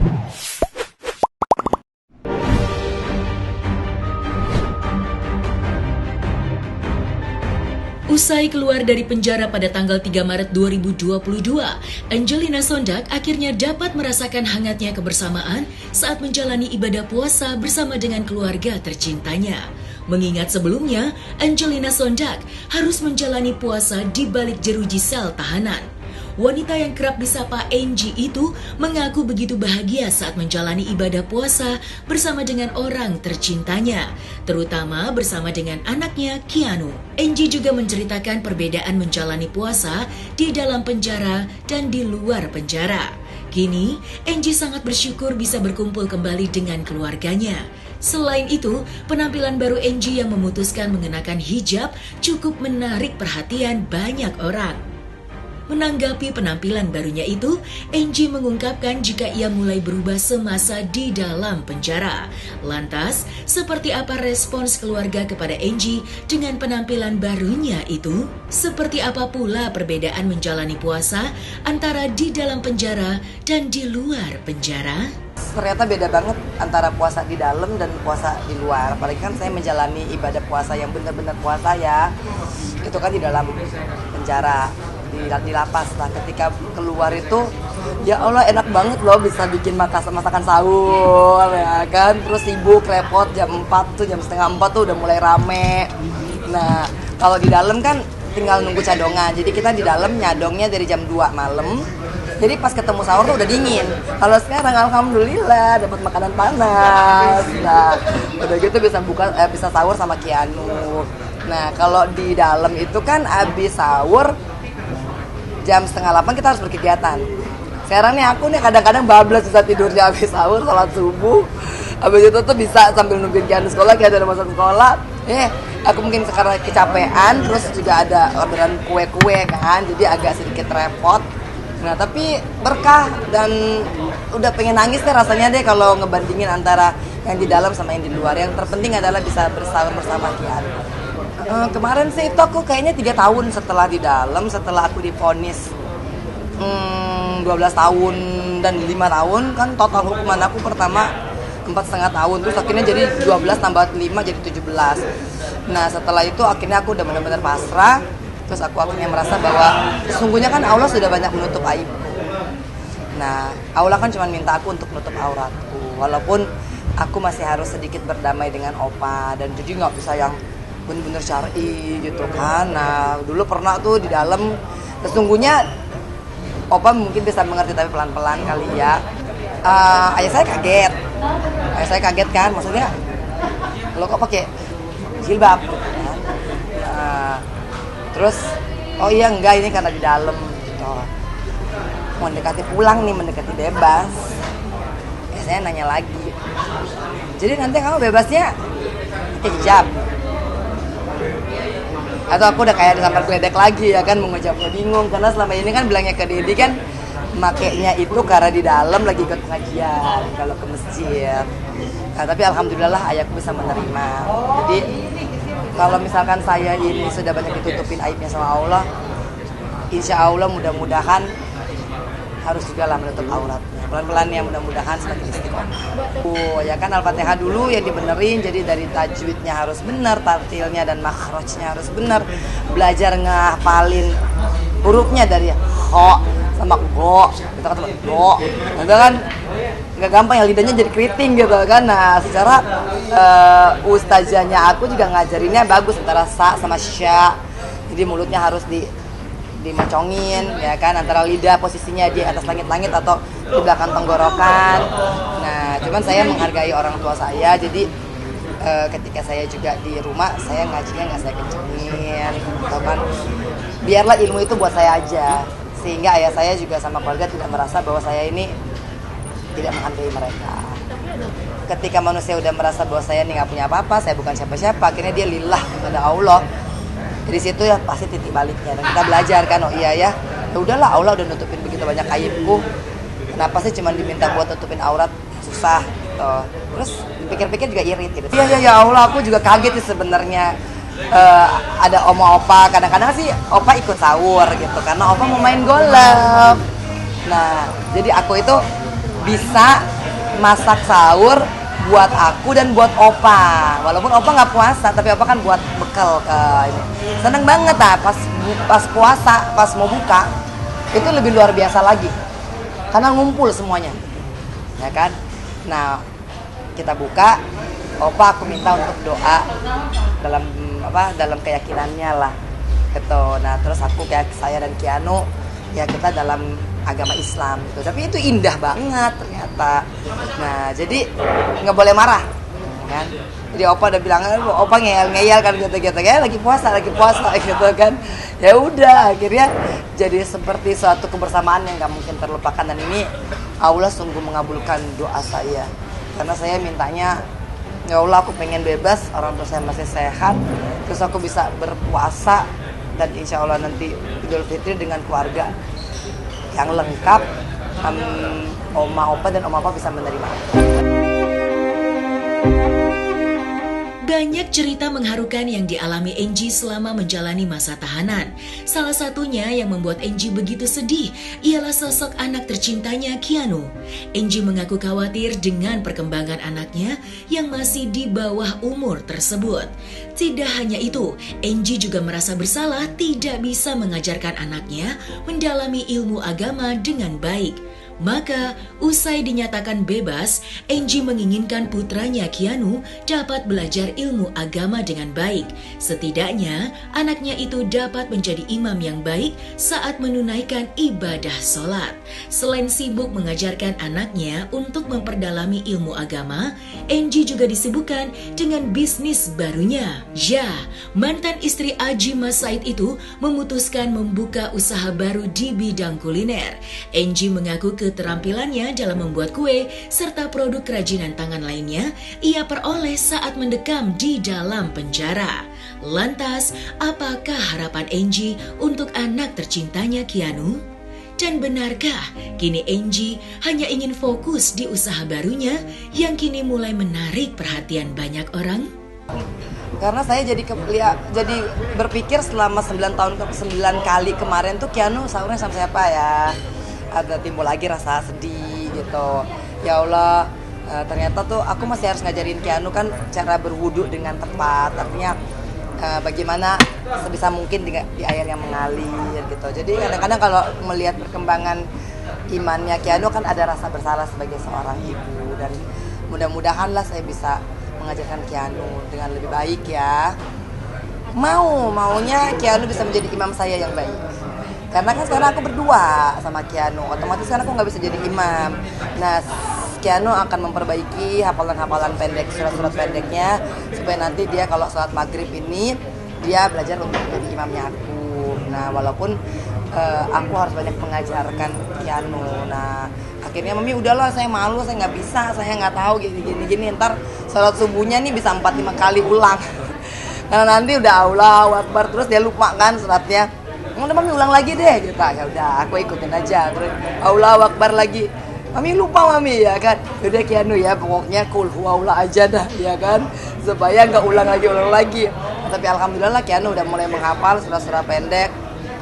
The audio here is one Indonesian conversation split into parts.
Usai keluar dari penjara pada tanggal 3 Maret 2022, Angelina Sondag akhirnya dapat merasakan hangatnya kebersamaan saat menjalani ibadah puasa bersama dengan keluarga tercintanya. Mengingat sebelumnya, Angelina Sondag harus menjalani puasa di balik jeruji sel tahanan. Wanita yang kerap disapa Angie itu mengaku begitu bahagia saat menjalani ibadah puasa bersama dengan orang tercintanya, terutama bersama dengan anaknya Keanu. Angie juga menceritakan perbedaan menjalani puasa di dalam penjara dan di luar penjara. Kini, Angie sangat bersyukur bisa berkumpul kembali dengan keluarganya. Selain itu, penampilan baru Angie yang memutuskan mengenakan hijab cukup menarik perhatian banyak orang. Menanggapi penampilan barunya itu, Angie mengungkapkan jika ia mulai berubah semasa di dalam penjara. Lantas, seperti apa respons keluarga kepada Angie dengan penampilan barunya itu? Seperti apa pula perbedaan menjalani puasa antara di dalam penjara dan di luar penjara? Ternyata beda banget antara puasa di dalam dan puasa di luar. Apalagi kan saya menjalani ibadah puasa yang benar-benar puasa ya. Itu kan di dalam penjara. Di lapas. Nah, ketika keluar itu ya Allah enak banget loh bisa bikin masakan sahur ya kan, terus sibuk repot jam 4 tuh, jam setengah 4 tuh udah mulai rame. Nah, kalau di dalam kan tinggal nunggu cadongan, jadi kita di dalam nyadongnya dari jam 2 malam, jadi pas ketemu sahur tuh udah dingin. Kalau sekarang alhamdulillah dapat makanan panas. Nah, udah gitu bisa sahur sama Keanu. Nah, kalau di dalam itu kan abis sahur jam setengah 8 kita harus berkegiatan. Sekarang nih aku nih kadang-kadang bablas bisa tidurnya habis sahur, sholat subuh. Habis itu tuh bisa sambil nungguin Keanu sekolah, kayak ada masa sekolah. Aku mungkin sekarang kecapean, terus juga ada orderan kue-kue kan, jadi agak sedikit repot. Nah tapi berkah dan udah pengen nangis deh rasanya deh kalau ngebandingin antara yang di dalam sama yang di luar. Yang terpenting adalah bisa bersahur bersama Keanu. Kemarin sih itu aku kayaknya 3 tahun setelah di dalam, setelah aku divonis 12 tahun dan 5 tahun kan total hukuman aku pertama 4,5 tahun, terus akhirnya jadi 12 tambah 5 jadi 17. Nah setelah itu akhirnya aku udah benar-benar pasrah, terus aku akhirnya merasa bahwa sesungguhnya kan Allah sudah banyak menutup aibku. Nah Allah kan cuma minta aku untuk menutup auratku, walaupun aku masih harus sedikit berdamai dengan Opa dan jadi nggak bisa yang bener-bener syar'i gitu kan. Nah dulu pernah tuh di dalam, sesungguhnya Opa mungkin bisa mengerti tapi pelan-pelan kali ya. Ayah saya kaget kan, maksudnya lo kok pakai jilbab ya? Terus oh iya enggak, ini karena di dalam gitu. Mendekati pulang nih, mendekati bebas. Saya nanya lagi, jadi nanti kamu bebasnya pakai hijab? Atau aku udah kayak disambar geledek lagi ya kan, mau ngejawabnya bingung. Karena selama ini kan bilangnya ke Dedi kan makainya itu karena di dalam lagi ikut pengajian kalau ke masjid. Nah, tapi alhamdulillah ayahku bisa menerima. Jadi kalau misalkan saya ini sudah banyak ditutupin aibnya sama Allah, insya Allah mudah-mudahan harus juga lah menutup auratnya. Pelan-pelan ya, mudah-mudahan semakin istiqomah. Ya kan Al-Fatihah dulu yang dibenerin, jadi dari tajwidnya harus benar, tartilnya dan makhrajnya harus benar. Belajar ngahafalin hurufnya dari ho sama go, kita kata go. Itu kan nggak gampang ya, lidahnya jadi keriting gitu kan. Nah secara ustazahnya aku juga ngajarinnya bagus antara sa sama sya. Jadi mulutnya harus dimacongin ya kan, antara lidah posisinya di atas langit-langit atau di belakang tenggorokan. Nah cuman saya menghargai orang tua saya, jadi ketika saya juga di rumah saya ngajinya nggak saya kencengin gitu kan, biarlah ilmu itu buat saya aja, sehingga ayah saya juga sama keluarga tidak merasa bahwa saya ini tidak menghargai mereka. Ketika manusia udah merasa bahwa saya ini nggak punya apa-apa, saya bukan siapa-siapa, akhirnya dia lillah kepada Allah. Dari situ ya pasti titik baliknya, dan kita belajar kan, oh iya ya udahlah Allah udah nutupin begitu banyak aibku, kenapa sih cuma diminta buat nutupin aurat susah gitu. Terus pikir-pikir juga irit gitu. Ya Allah, aku juga kaget sih sebenarnya. Ada opa kadang-kadang sih opa ikut sahur gitu karena opa mau main golf. Nah jadi aku itu bisa masak sahur buat aku dan buat Opa. Walaupun Opa nggak puasa, tapi Opa kan buat bekal ke ini. Seneng banget pas puasa, pas mau buka itu lebih luar biasa lagi karena ngumpul semuanya, ya kan. Nah kita buka, Opa aku minta untuk doa dalam keyakinannya lah gitu. Nah terus aku kayak saya dan Keanu ya kita dalam agama Islam gitu. Tapi itu indah banget ternyata. Nah jadi nggak boleh marah kan. Jadi Opa udah bilang, Opa ngeyel kan gitu-gitu kayak lagi puasa gitu kan. Ya udah akhirnya jadi seperti suatu kebersamaan yang nggak mungkin terlupakan. Dan ini Allah sungguh mengabulkan doa saya karena saya mintanya, ya Allah aku pengen bebas, orang tua saya masih sehat, terus aku bisa berpuasa dan insya Allah nanti Idul Fitri dengan keluarga yang lengkap, oma opa dan oma opa bisa menerima. Banyak cerita mengharukan yang dialami Angie selama menjalani masa tahanan. Salah satunya yang membuat Angie begitu sedih ialah sosok anak tercintanya Keanu. Angie mengaku khawatir dengan perkembangan anaknya yang masih di bawah umur tersebut. Tidak hanya itu, Angie juga merasa bersalah tidak bisa mengajarkan anaknya mendalami ilmu agama dengan baik. Maka, usai dinyatakan bebas, Angie menginginkan putranya Keanu dapat belajar ilmu agama dengan baik. Setidaknya, anaknya itu dapat menjadi imam yang baik saat menunaikan ibadah sholat. Selain sibuk mengajarkan anaknya untuk memperdalami ilmu agama, Angie juga disibukkan dengan bisnis barunya. Ya, mantan istri Aji Mas Said itu memutuskan membuka usaha baru di bidang kuliner. Angie mengaku keterampilannya dalam membuat kue serta produk kerajinan tangan lainnya ia peroleh saat mendekam di dalam penjara. Lantas, apakah harapan Angie untuk anak tercintanya Keanu? Dan benarkah kini Angie hanya ingin fokus di usaha barunya yang kini mulai menarik perhatian banyak orang? Karena saya jadi berpikir selama 9 kali kemarin tuh Keanu sahurnya sama siapa ya? Ada timbul lagi rasa sedih gitu. Ya Allah, ternyata tuh aku masih harus ngajarin Keanu kan cara berwudu dengan tepat. Artinya bagaimana sebisa mungkin di air yang mengalir gitu. Jadi kadang-kadang kalau melihat perkembangan imannya Keanu kan ada rasa bersalah sebagai seorang ibu. Dan mudah-mudahanlah saya bisa mengajarkan Keanu dengan lebih baik ya. Maunya Keanu bisa menjadi imam saya yang baik. Karena kan sekarang aku berdua sama Keanu, otomatis kan aku nggak bisa jadi imam. Nah, Keanu akan memperbaiki hafalan-hafalan pendek, surat-surat pendeknya, supaya nanti dia kalau sholat maghrib ini, dia belajar untuk menjadi imamnya aku. Nah, walaupun aku harus banyak mengajarkan Keanu. Nah, akhirnya Mami udahlah, saya malu, saya nggak bisa, saya nggak tahu gini. Ntar sholat subuhnya nih bisa 4-5 kali ulang. Karena nanti udah Allahu Akbar, terus dia lupa kan suratnya. Udah Mami ulang lagi deh gitu. Ya udah aku ikutin aja. Terus Allahu Akbar lagi. Mami lupa Mami ya kan. Udah Keanu ya pokoknya kul huwallah aja dah ya kan. Supaya enggak ulang lagi. Nah, tapi alhamdulillah Keanu udah mulai menghafal surat-surat pendek.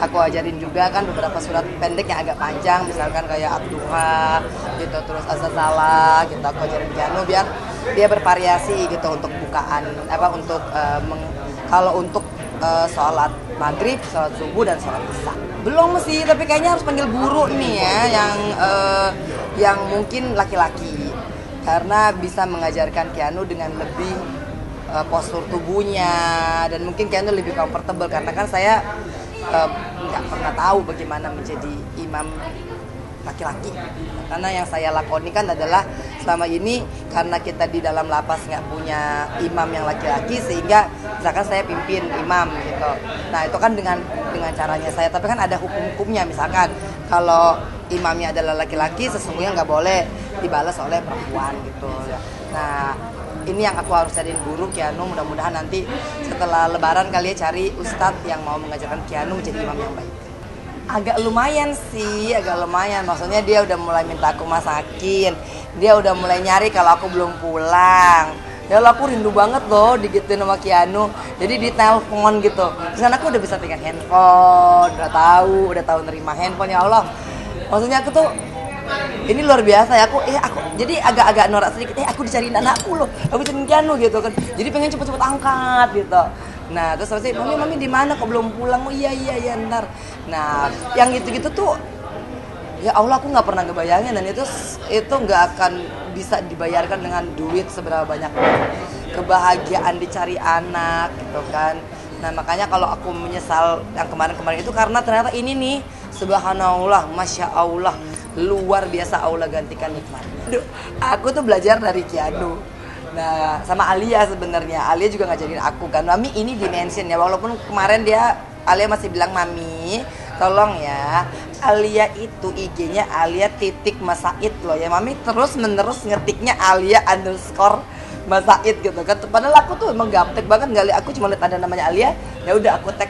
Aku ajarin juga kan beberapa surat pendek yang agak panjang, misalkan kayak Ad-Duha gitu, terus Az-Zalah gitu. Aku ajarin Keanu biar dia bervariasi gitu untuk bukaan kalau untuk sholat maghrib, sholat subuh, dan sholat isya. Belum sih, tapi kayaknya harus panggil guru nih ya, yang mungkin laki-laki, karena bisa mengajarkan Keanu dengan lebih postur tubuhnya, dan mungkin Keanu lebih comfortable karena kan saya nggak pernah tahu bagaimana menjadi imam laki-laki. Karena yang saya lakoni kan adalah selama ini karena kita di dalam lapas nggak punya imam yang laki-laki, sehingga misalkan saya pimpin imam gitu. Nah itu kan dengan caranya saya, tapi kan ada hukum-hukumnya. Misalkan kalau imamnya adalah laki-laki, sesungguhnya nggak boleh dibalas oleh perempuan gitu. Nah ini yang aku harus cariin guru Keanu. Mudah-mudahan nanti setelah lebaran kali ya cari ustadz yang mau mengajarkan Keanu menjadi imam yang baik. Agak lumayan. Maksudnya dia udah mulai minta aku masakin. Dia udah mulai nyari kalau aku belum pulang. Ya Allah, aku rindu banget loh digituin sama Keanu. Jadi di telepon gitu. Terus kan aku udah bisa pegang handphone, udah tahu nerima handphone. Ya Allah. Maksudnya aku tuh ini luar biasa ya, aku jadi agak-agak norak sedikit, aku dicariin anakku loh, aku dicariin Keanu gitu kan, jadi pengen cepet-cepet angkat gitu. Nah terus pasti mami di mana kok belum pulang? Oh iya ntar. Nah yang gitu-gitu tuh ya Allah aku nggak pernah ngebayangin, dan itu nggak akan bisa dibayarkan dengan duit seberapa banyak. Kebahagiaan dicari anak gitu kan. Nah makanya kalau aku menyesal yang kemarin-kemarin itu karena ternyata ini nih subhanallah, masya Allah, luar biasa Allah gantikan nikmatnya. Aku tuh belajar dari Keanu. Nah sama Alia sebenarnya, Alia juga ngajarin aku kan, mami ini dimension ya, walaupun kemarin Alia masih bilang mami tolong ya, Alia itu IG-nya Alia titik Masaid loh ya, mami terus menerus ngetiknya Alia underscore Masaid gitu kan, padahal aku tuh emang gaptek banget nggak, aku cuma lihat ada namanya Alia, ya udah aku tag,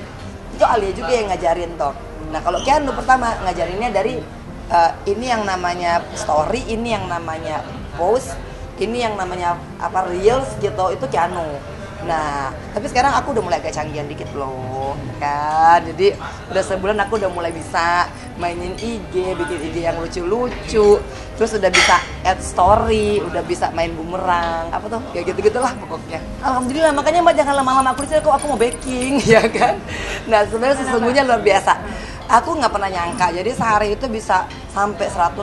itu Alia juga yang ngajarin toh. Nah kalau Keanu pertama ngajarinnya dari ini yang namanya story, ini yang namanya post, ini yang namanya reels gitu, itu Keanu. Nah tapi sekarang aku udah mulai agak canggihan dikit loh kan, jadi udah sebulan aku udah mulai bisa mainin IG, bikin IG yang lucu-lucu, terus udah bisa add story, udah bisa main bumerang, apa tuh kayak gitu-gitulah pokoknya. Alhamdulillah, makanya mbak jangan lama-lama aku disini, aku mau baking ya kan. Nah sebenarnya sesungguhnya luar biasa, aku nggak pernah nyangka jadi sehari itu bisa sampai 100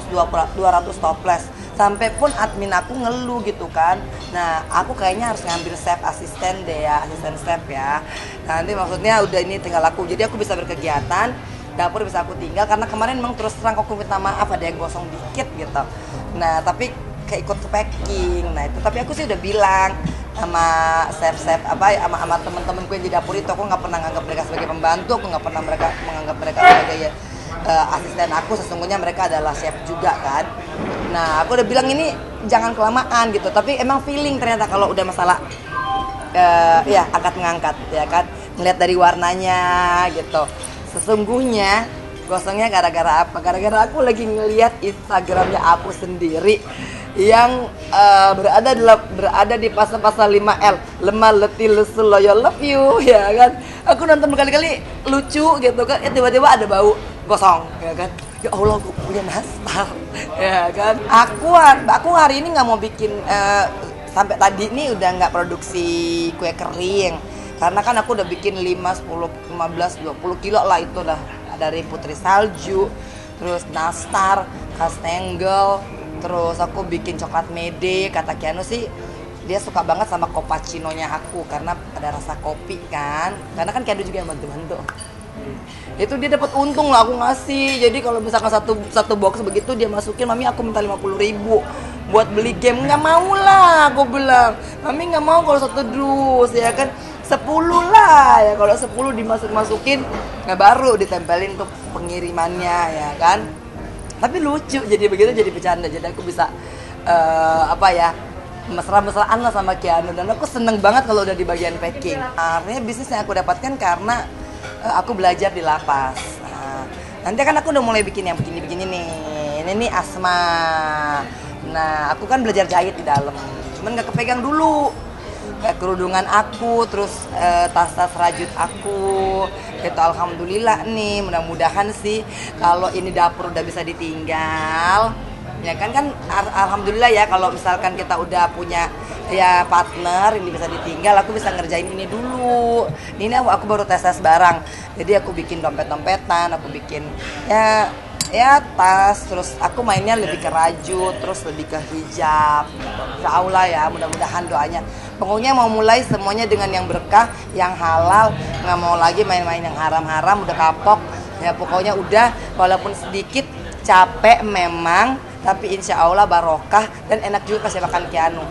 200 toples, sampai pun admin aku ngeluh gitu kan. Nah aku kayaknya harus ngambil chef asisten deh ya, asisten chef ya. Nanti maksudnya udah ini tinggal aku, jadi aku bisa berkegiatan, dapur bisa aku tinggal, karena kemarin memang terus terang aku minta maaf ada yang gosong dikit gitu. Nah tapi kayak ikut ke packing, nah itu tapi aku sih udah bilang sama chef sama temen-temenku yang di dapur itu, aku nggak pernah nganggap mereka sebagai pembantu, aku nggak pernah menganggap mereka sebagai asisten aku, sesungguhnya mereka adalah chef juga kan. Nah aku udah bilang ini jangan kelamaan gitu, tapi emang feeling ternyata kalau udah masalah ya angkat mengangkat ya kan, melihat dari warnanya gitu. Sesungguhnya gosongnya gara-gara apa? Gara-gara aku lagi ngelihat Instagramnya aku sendiri yang berada di pasal 5L, lemah letih lesu loyal love you ya kan. Aku nonton berkali-kali lucu gitu kan, tiba-tiba ada bau gosong ya kan. Ya Allah, aku punya nastar ya kan. Aku hari ini nggak mau bikin sampai tadi ini udah nggak produksi kue kering, karena kan aku udah bikin 5, 10, 15, 20 kilo lah itu dah, dari putri salju, terus nastar, kastengel, terus aku bikin coklat mede. Kata Keanu sih dia suka banget sama cappuccino-nya aku karena ada rasa kopi kan, karena kan Keanu juga yang bantu-bantu. Itu dia dapat untung lah aku ngasih. Jadi kalau misalkan satu box begitu dia masukin, mami aku minta 50.000 buat beli game. Nggak mau lah aku bilang, mami nggak mau kalau satu dus ya kan, 10 lah ya, kalau 10 dimasukin nggak, baru ditempelin untuk pengirimannya ya kan. Tapi lucu, jadi begitu, jadi bercanda, jadi aku bisa mesra-mesraan lah sama Keanu, dan aku seneng banget kalau udah di bagian packing. Akhirnya bisnis yang aku dapatkan karena aku belajar di lapas. Nah, nanti kan aku udah mulai bikin yang begini-begini nih. Ini nih Asma. Nah, aku kan belajar jahit di dalam. Cuman nggak kepegang dulu. Kayak kerudungan aku, terus tas-tas rajut aku. Itu alhamdulillah nih. Mudah-mudahan sih kalau ini dapur udah bisa ditinggal. Ya kan alhamdulillah ya, kalau misalkan kita udah punya ya partner ini bisa ditinggal, aku bisa ngerjain ini dulu. Ini aku baru tes barang, jadi aku bikin dompet-dompetan, aku bikin ya tas, terus aku mainnya lebih ke rajut, terus lebih ke hijab. Insya Allah ya, mudah-mudahan doanya. Pokoknya mau mulai semuanya dengan yang berkah, yang halal, nggak mau lagi main-main yang haram-haram, udah kapok. Ya pokoknya udah, walaupun sedikit capek memang, tapi insya Allah barokah dan enak juga kasih makan Keanu.